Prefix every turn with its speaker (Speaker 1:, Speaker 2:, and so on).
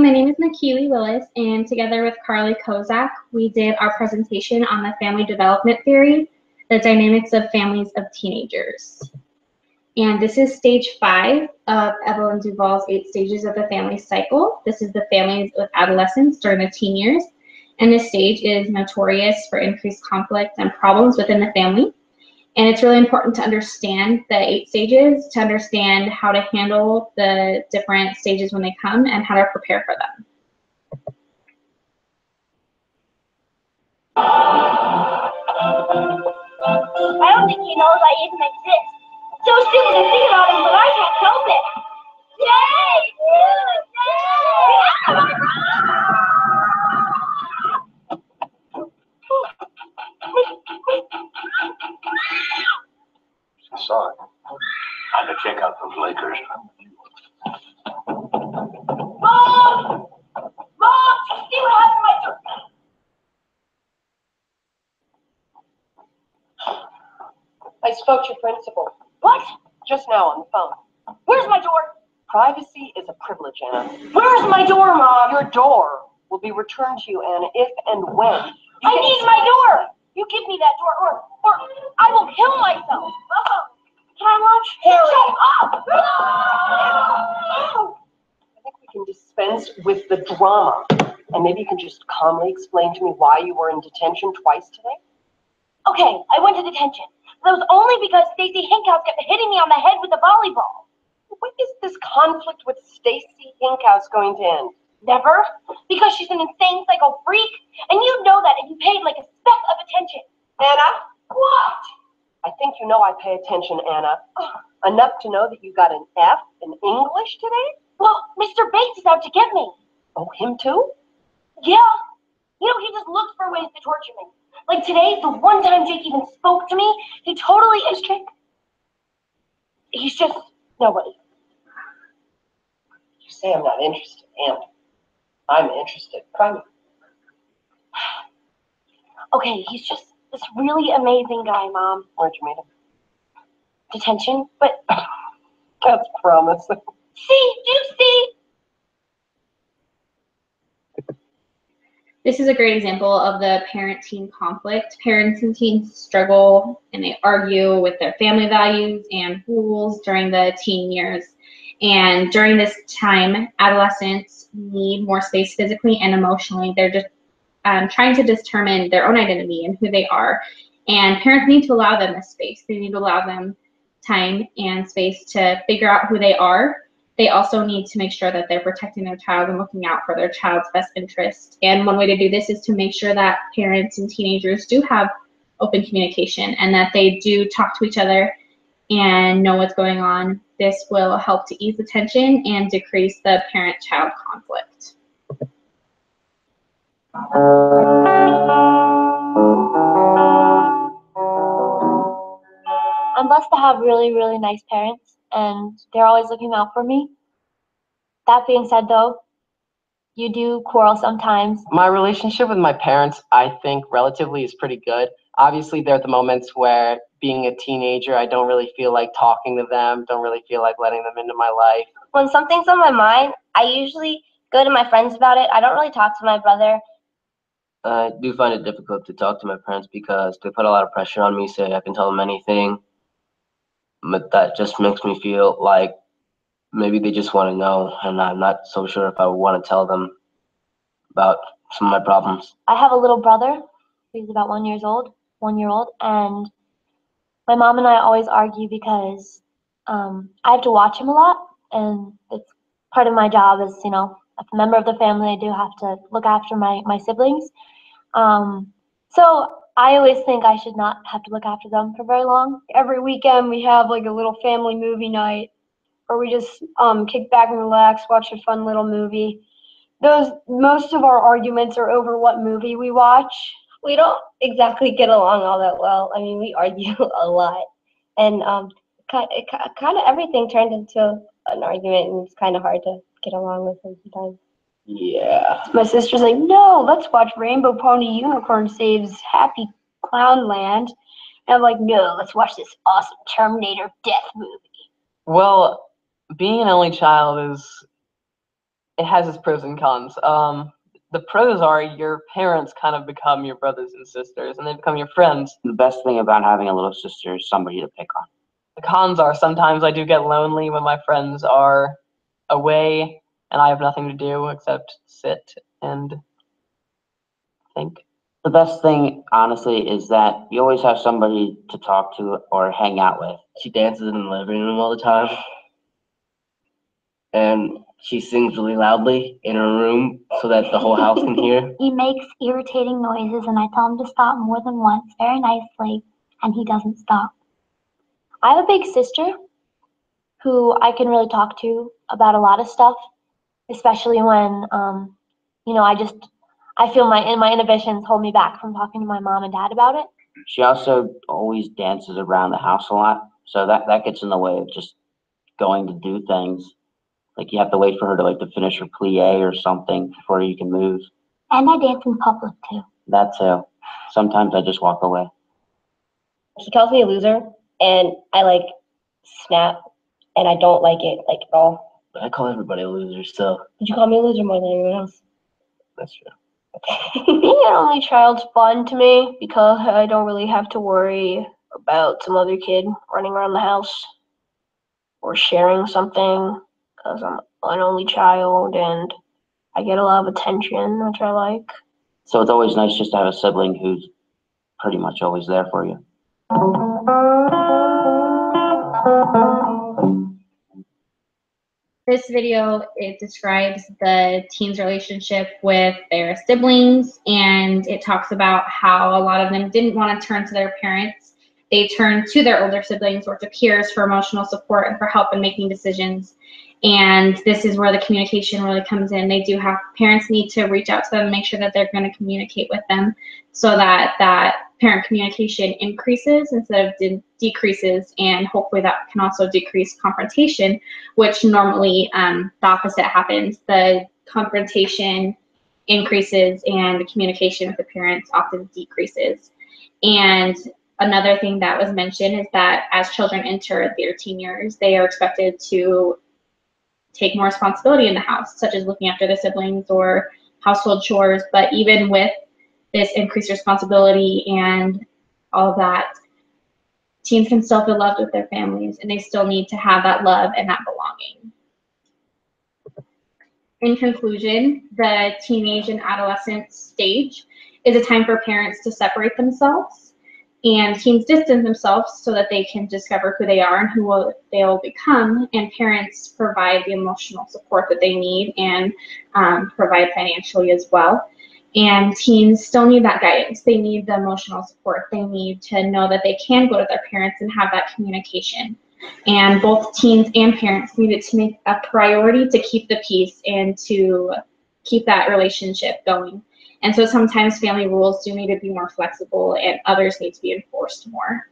Speaker 1: morning, my name is McKeely Willis, and together with Carly Kozak, we did our presentation on the family development theory, the dynamics of families of teenagers. And this is stage 5 of Evelyn Duvall's 8 stages of the family cycle. This is the families with adolescents during the teen years. And this stage is notorious for increased conflict and problems within the family. And it's really important to understand the 8 stages, to understand how to handle the different stages when they come and how to prepare for them.
Speaker 2: I don't think he knows I even exist. So stupid to think about him, but I can't help it. Yay!
Speaker 3: I saw it. Time to check out those Lakers.
Speaker 2: Mom! Mom! See what happened to my door?
Speaker 4: I spoke to your principal.
Speaker 2: What?
Speaker 4: Just now on the phone.
Speaker 2: Where's my door?
Speaker 4: Privacy is a privilege, Anna.
Speaker 2: Where's my door, Mom?
Speaker 4: Your door will be returned to you, Anna, if and when.
Speaker 2: I need my door! You give me that door, or I will kill myself. Can I watch? Shut up!
Speaker 4: I think we can dispense with the drama. And maybe you can just calmly explain to me why you were in detention twice today?
Speaker 2: Okay, I went to detention. That was only because Stacy Hinkhouse kept hitting me on the head with a volleyball.
Speaker 4: When is this conflict with Stacy Hinkhouse going to end?
Speaker 2: Never. Because she's an insane psycho freak. And you know that if you paid like a speck of attention.
Speaker 4: Anna?
Speaker 2: What?
Speaker 4: I think you know I pay attention, Anna. Enough to know that you got an F in English today?
Speaker 2: Well, Mr. Bates is out to get me.
Speaker 4: Oh, him too?
Speaker 2: Yeah. You know, he just looks for ways to torture me. Like today, the one time Jake even spoke to me, he totally is Jake. He's just nobody.
Speaker 4: You say I'm not interested, and I'm interested. Try me.
Speaker 2: Okay, he's just this really amazing guy, Mom.
Speaker 4: Where'd you meet him?
Speaker 2: Detention, but
Speaker 4: That's promising.
Speaker 2: see, do you see?
Speaker 1: This is a great example of the parent-teen conflict. Parents and teens struggle and they argue with their family values and rules during the teen years. And during this time, adolescents need more space physically and emotionally. They're just trying to determine their own identity and who they are. And parents need to allow them this space. They need to allow them time and space to figure out who they are. They also need to make sure that they're protecting their child and looking out for their child's best interest. And one way to do this is to make sure that parents and teenagers do have open communication and that they do talk to each other and know what's going on. This will help to ease the tension and decrease the parent-child conflict.
Speaker 2: I'm blessed to have really, really nice parents, and they're always looking out for me. That being said, though, you do quarrel sometimes.
Speaker 5: My relationship with my parents, I think, relatively is pretty good. Obviously, there are the moments where, being a teenager, I don't really feel like talking to them, don't really feel like letting them into my life.
Speaker 6: When something's on my mind, I usually go to my friends about it. I don't really talk to my brother.
Speaker 5: I do find it difficult to talk to my parents because they put a lot of pressure on me, say I can tell them anything. But that just makes me feel like maybe they just want to know, and I'm not so sure if I want to tell them about some of my problems.
Speaker 2: I have a little brother. He's about 1 year old, and my mom and I always argue because I have to watch him a lot, and it's part of my job as, you know, as a member of the family. I do have to look after my siblings. So I always think I should not have to look after them for very long.
Speaker 7: Every weekend we have like a little family movie night where we just kick back and relax, watch a fun little movie. Most of our arguments are over what movie we watch.
Speaker 6: We don't exactly get along all that well. I mean, we argue a lot. And kind of everything turned into an argument, and it's kind of hard to get along with him sometimes.
Speaker 5: Yeah.
Speaker 7: My sister's like, no, let's watch Rainbow Pony Unicorn Saves Happy Clown Land. And I'm like, no, let's watch this awesome Terminator death movie.
Speaker 5: Well, being an only child is
Speaker 8: it has its pros and cons. The pros are your parents kind of become your brothers and sisters, and they become your friends.
Speaker 9: The best thing about having a little sister is somebody to pick on.
Speaker 8: The cons are sometimes I do get lonely when my friends are away and I have nothing to do except sit and think.
Speaker 9: The best thing, honestly, is that you always have somebody to talk to or hang out with.
Speaker 5: She dances in the living room all the time, and she sings really loudly in her room so that the whole house can hear.
Speaker 2: He makes irritating noises, and I tell him to stop more than once, very nicely, and he doesn't stop. I have a big sister who I can really talk to about a lot of stuff, especially when, I feel my inhibitions hold me back from talking to my mom and dad about it.
Speaker 9: She also always dances around the house a lot, so that gets in the way of just going to do things. Like you have to wait for her to finish her plie or something before you can move.
Speaker 2: And I dance in public too.
Speaker 9: That too. Sometimes I just walk away.
Speaker 6: He calls me a loser, and I snap, and I don't like it at all.
Speaker 5: I call everybody a loser, so
Speaker 6: Did you call me a loser more than anyone else?
Speaker 5: that's true.
Speaker 7: Being an only child's fun to me because I don't really have to worry about some other kid running around the house or sharing something because I'm an only child and I get a lot of attention, which I like.
Speaker 9: So it's always nice just to have a sibling who's pretty much always there for you.
Speaker 1: This video, it describes the teen's relationship with their siblings, and it talks about how a lot of them didn't want to turn to their parents. They turned to their older siblings or to peers for emotional support and for help in making decisions. And this is where the communication really comes in. They do have, parents need to reach out to them and make sure that they're going to communicate with them so that that parent communication increases instead of decreases, and hopefully that can also decrease confrontation, which normally the opposite happens. The confrontation increases and the communication with the parents often decreases. And another thing that was mentioned is that as children enter their teen years, they are expected to take more responsibility in the house, such as looking after the siblings or household chores. But even with this increased responsibility and all of that, teens can still feel loved with their families, and they still need to have that love and that belonging. In conclusion, the teenage and adolescent stage is a time for parents to separate themselves, and teens distance themselves so that they can discover who they are and who they will become, and parents provide the emotional support that they need and provide financially as well. And teens still need that guidance. They need the emotional support. They need to know that they can go to their parents and have that communication. And both teens and parents needed to make a priority to keep the peace and to keep that relationship going. And so sometimes family rules do need to be more flexible and others need to be enforced more.